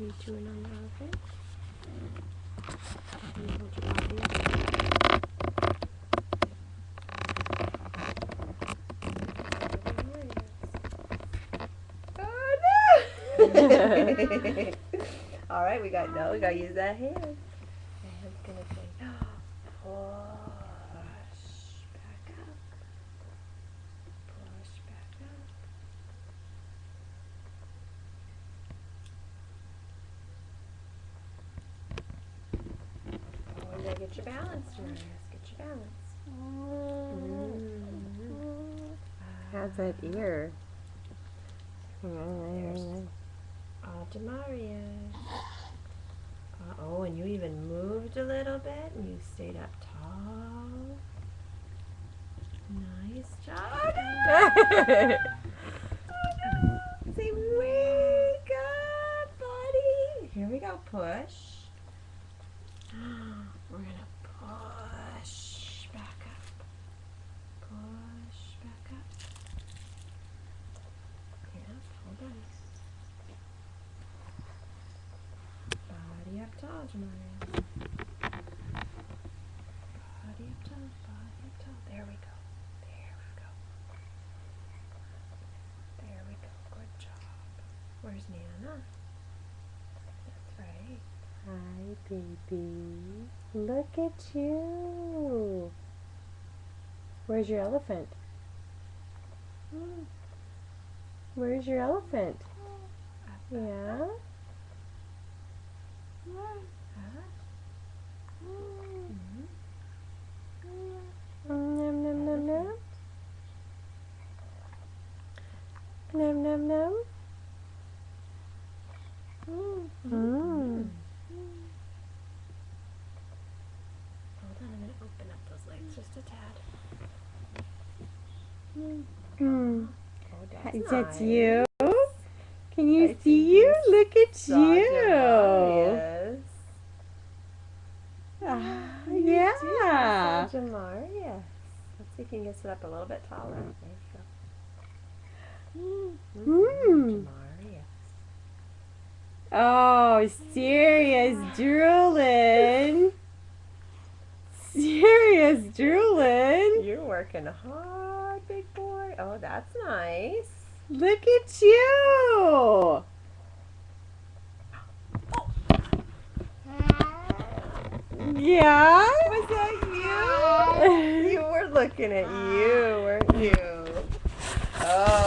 you chewing on the elephant? Can you hold your body up? Oh no! All right, we got to use that hand. That hand's gonna say, push back up, push back up. Oh, and then get your balance, Marius. Get your balance. How's that ear? Altamarius. Oh, and you even moved a little bit, and you stayed up tall. Nice job. Say, wake up, buddy. Here we go. Push. We're gonna push back up. Push back up. Yeah, hold on. Body up tall, Jamarius. Body up tall, body up tall. There we go. There we go. There we go. Good job. Where's Nana? That's right. Hi, baby. Look at you. Where's your elephant? Where's your elephant? Yeah? Nom nom nom nom. Nom nom nom. Hold on, I'm going to open up those legs just a tad. Oh, that's Is that nice. you? Can you I see think you? Look at you. Sagittarius. Yeah. Sagittarius. Let's see if you can sit up a little bit taller. There you go. Sagittarius. Oh, serious drooling. Serious drooling. You're working hard, big boy. Oh, that's nice. Look at you. Yeah? Was that you? You were looking at you, weren't you? Oh.